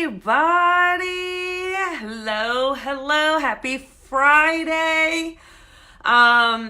everybody. Hello. Happy Friday. I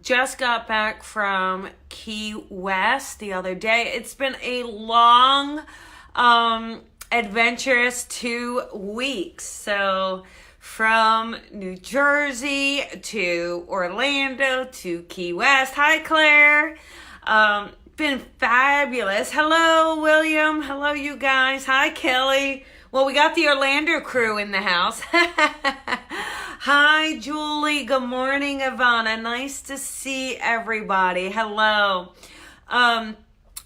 just got back from Key West the other day. It's been a long, adventurous 2 weeks. So from New Jersey to Orlando to Key West. Hi, Claire. Been fabulous. Hello, William. Hello, you guys. Hi, Kelly. Well, we got the Orlando crew in the house. Hi, Julie. Good morning, Ivana. Nice to see everybody. Hello.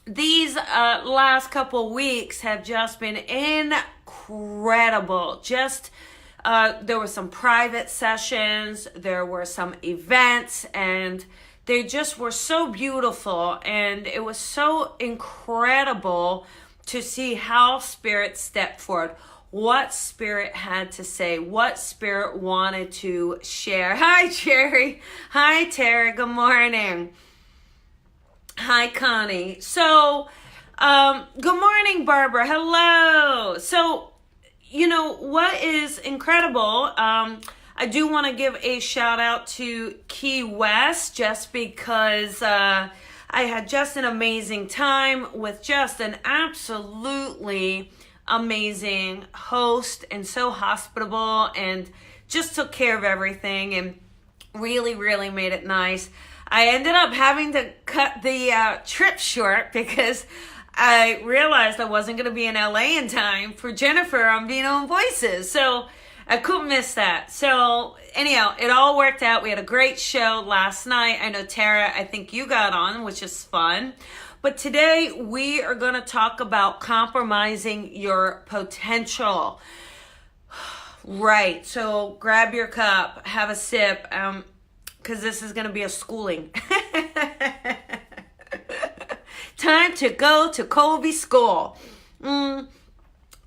These last couple weeks have just been incredible. There were some private sessions, there were some events, and they just were so beautiful, and it was so incredible to see how Spirit stepped forward, what Spirit had to say, what Spirit wanted to share. Hi, Jerry. Hi, Tara. Good morning. Hi, Connie. So, good morning, Barbara. Hello. So, you know what is incredible? I do want to give a shout out to Key West just because I had just an amazing time with just an absolutely amazing host, and so hospitable, and just took care of everything and really made it nice. I ended up having to cut the trip short because I realized I wasn't going to be in LA in time for Jennifer on Vino and Voices. So I couldn't miss that. So anyhow, it all worked out. We had a great show last night. I know Tara, I think you got on, which is fun. But today we are going to talk about compromising your potential. Right. So grab your cup, have a sip, because this is going to be a schooling. Time to go to Colby school.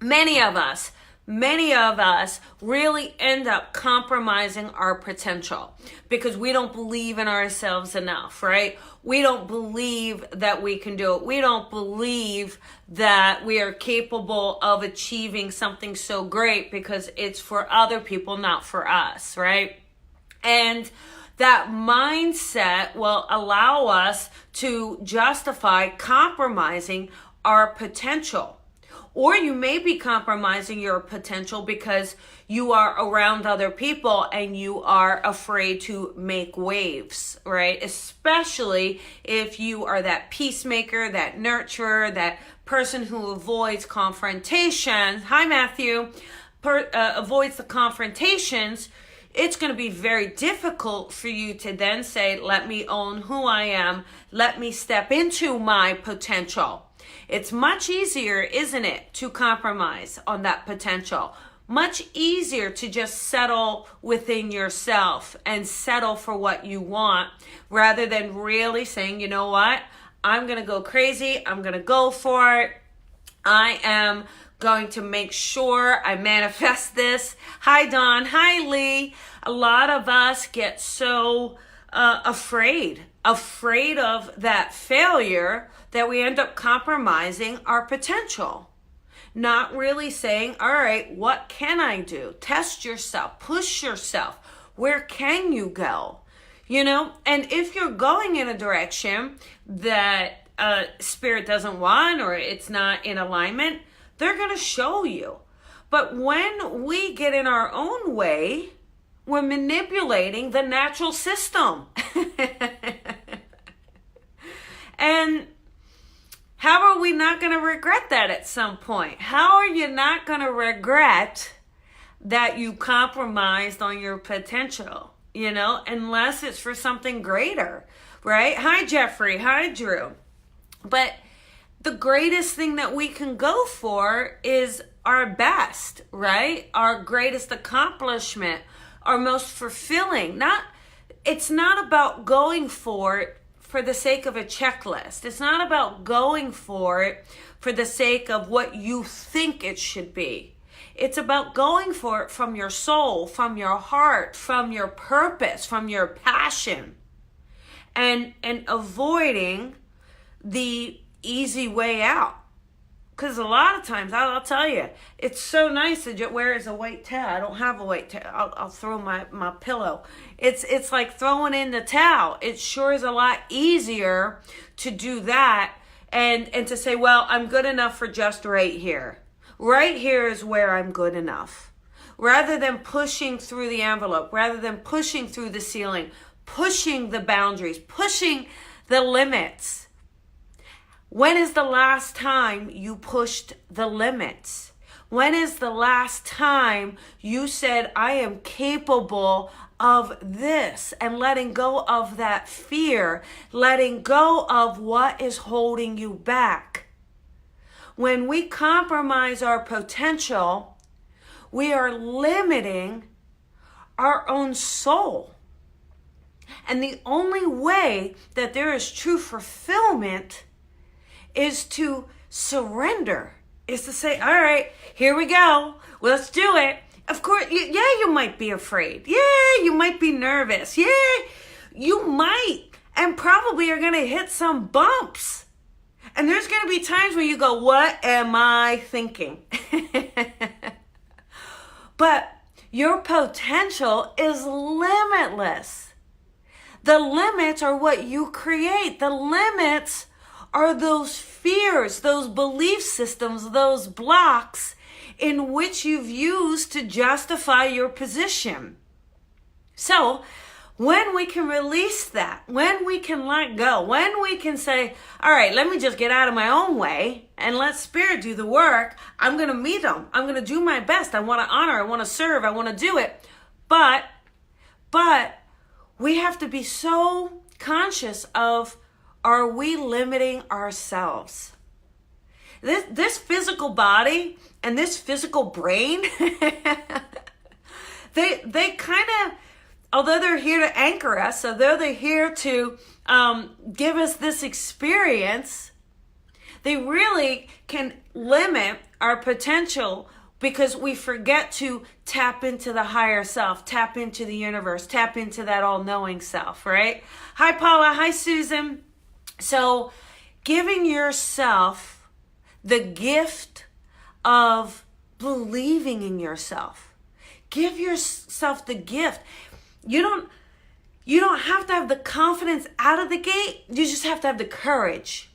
Many of us really end up compromising our potential because we don't believe in ourselves enough, right? We don't believe that we can do it. We don't believe that we are capable of achieving something so great because it's for other people, not for us, right? And that mindset will allow us to justify compromising our potential. Or you may be compromising your potential because you are around other people and you are afraid to make waves, right? Especially if you are that peacemaker, that nurturer, that person who avoids confrontation. Hi, Matthew. Avoids the confrontations. It's going to be very difficult for you to then say, let me own who I am. Let me step into my potential. It's much easier, isn't it, to compromise on that potential? Much easier to just settle within yourself and settle for what you want rather than really saying, you know what? I'm going to go crazy. I'm going to go for it. I am going to make sure I manifest this. Hi, Dawn. Hi, Lee. A lot of us get so afraid of that failure that we end up compromising our potential. Not really saying, all right, what can I do? Test yourself, push yourself. Where can you go? You know, and if you're going in a direction that Spirit doesn't want or it's not in alignment, they're going to show you. But when we get in our own way, we're manipulating the natural system. And how are we not going to regret that at some point? How are you not going to regret that you compromised on your potential, you know, unless it's for something greater, right? Hi, Jeffrey. Hi, Drew. But the greatest thing that we can go for is our best, right? Our greatest accomplishment, our most fulfilling. It's not about going for it for the sake of a checklist. It's not about going for it for the sake of what you think it should be. It's about going for it from your soul, from your heart, from your purpose, from your passion, and avoiding the easy way out. Because a lot of times, I'll tell you, it's so nice to just wear as a white towel. I don't have a white towel. I'll throw my pillow. It's like throwing in the towel. It sure is a lot easier to do that and to say, well, I'm good enough for just right here. Right here is where I'm good enough. Rather than pushing through the envelope, rather than pushing through the ceiling, pushing the boundaries, pushing the limits. When is the last time you pushed the limits? When is the last time you said, I am capable of this, and letting go of that fear, letting go of what is holding you back? When we compromise our potential, we are limiting our own soul. And the only way that there is true fulfillment is to surrender, is to say, all right, here we go. Let's do it. Of course, you might be afraid. Yeah, you might be nervous. Yeah, you might, and probably are going to hit some bumps. And there's going to be times where you go, what am I thinking? But your potential is limitless. The limits are what you create. The limits are those fears, those belief systems, those blocks in which you've used to justify your position. So when we can release that, when we can let go, when we can say, all right, let me just get out of my own way and let Spirit do the work. I'm going to meet them. I'm going to do my best. I want to honor. I want to serve. I want to do it. But we have to be so conscious of, are we limiting ourselves? This physical body and this physical brain, they kind of, although they're here to anchor us, although they're here to give us this experience, they really can limit our potential because we forget to tap into the higher self, tap into the universe, tap into that all-knowing self, right? Hi, Paula. Hi, Susan. So giving yourself the gift of believing in yourself. Give yourself the gift. You don't have to have the confidence out of the gate. You just have to have the courage.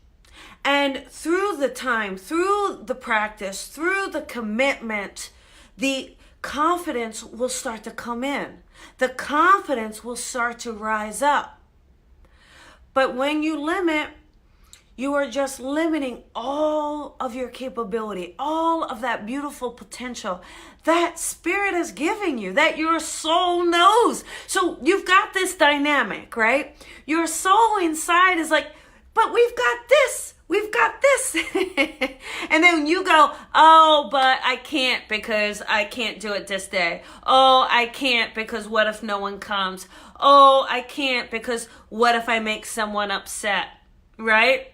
And through the time, through the practice, through the commitment, the confidence will start to come in. The confidence will start to rise up. But when you limit, you are just limiting all of your capability, all of that beautiful potential that Spirit is giving you, that your soul knows. So you've got this dynamic, right? Your soul inside is like, but we've got this. We've got this. And then you go, oh, but I can't because I can't do it this day. Oh, I can't because what if no one comes? Oh, I can't because what if I make someone upset, right?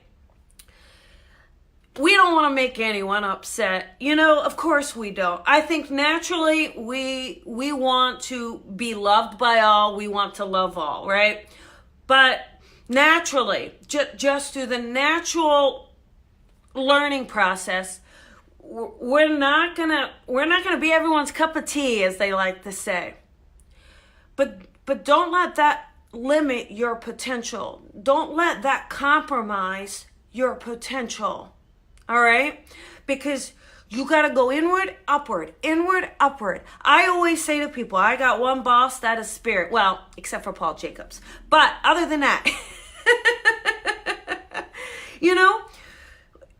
We don't want to make anyone upset. Of course we don't. I think naturally we want to be loved by all. We want to love all, right? But naturally, just through the natural learning process, we're not gonna be everyone's cup of tea, as they like to say. But don't let that limit your potential. Don't let that compromise your potential. All right? Because you got to go inward, upward, inward, upward. I always say to people, I got one boss, that is Spirit. Well, except for Paul Jacobs. But other than that,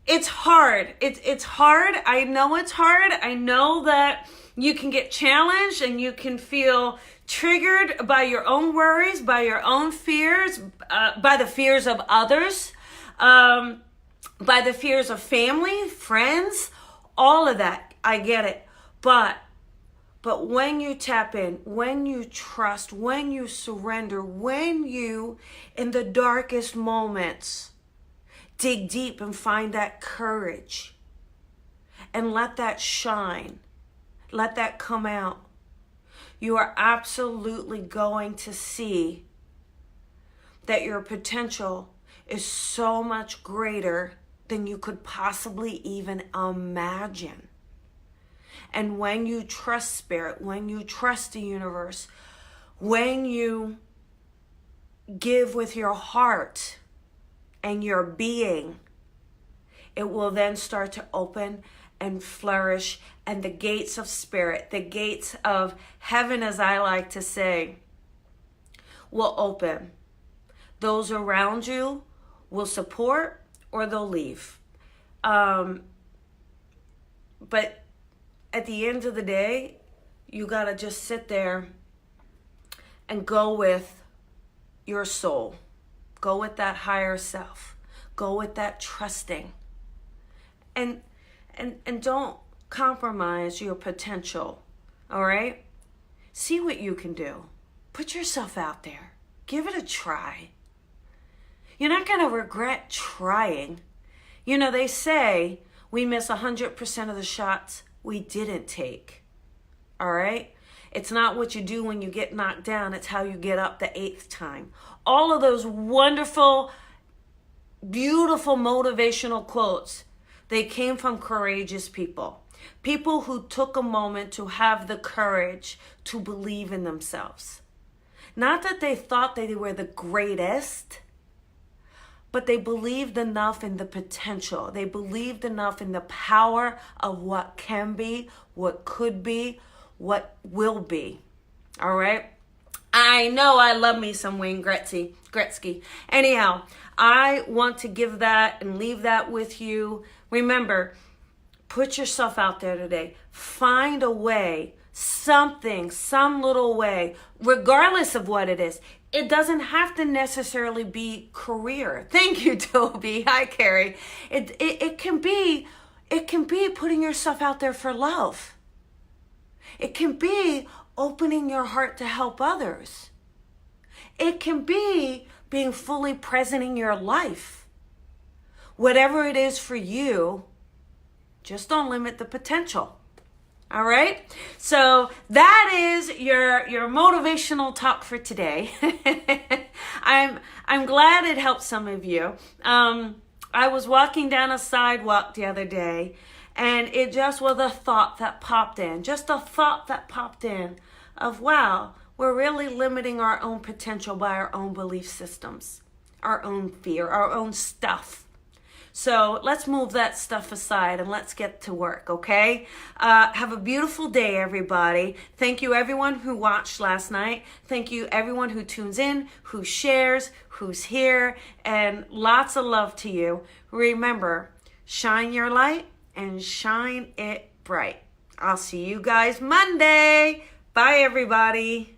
it's hard. It's hard. I know it's hard. I know that you can get challenged and you can feel triggered by your own worries, by your own fears, by the fears of others, by the fears of family, friends, all of that. I get it. But when you tap in, when you trust, when you surrender, when you, in the darkest moments, dig deep and find that courage and let that shine, let that come out, you are absolutely going to see that your potential is so much greater than you could possibly even imagine. And when you trust spirit, when you trust the universe, when you give with your heart and your being, it will then start to open and flourish, and the gates of spirit, the gates of heaven, as I like to say, will open. Those around you will support or they'll leave. But at the end of the day, you got to just sit there and go with your soul. Go with that higher self. Go with that trusting. And don't compromise your potential, all right? See what you can do. Put yourself out there. Give it a try. You're not going to regret trying. You know, they say we miss 100% of the shots we didn't take, all right? It's not what you do when you get knocked down. It's how you get up the 8th time. All of those wonderful, beautiful motivational quotes, they came from courageous people. People who took a moment to have the courage to believe in themselves. Not that they thought they were the greatest, but they believed enough in the potential. They believed enough in the power of what can be, what could be, what will be. All right? I know I love me some Wayne Gretzky. Anyhow, I want to give that and leave that with you. Remember, put yourself out there today. Find a way, something, some little way, regardless of what it is. It doesn't have to necessarily be career. Thank you, Toby. Hi, Carrie. It can be putting yourself out there for love. It can be opening your heart to help others. It can be being fully present in your life. Whatever it is for you, just don't limit the potential. All right? So that is your motivational talk for today. I'm glad it helped some of you. I was walking down a sidewalk the other day, and it just was a thought that popped in. Just a thought that popped in of, wow, we're really limiting our own potential by our own belief systems, our own fear, our own stuff. So let's move that stuff aside and let's get to work, okay? Have a beautiful day, everybody. Thank you, everyone who watched last night. Thank you, everyone who tunes in, who shares, who's here, and lots of love to you. Remember, shine your light and shine it bright. I'll see you guys Monday. Bye, everybody.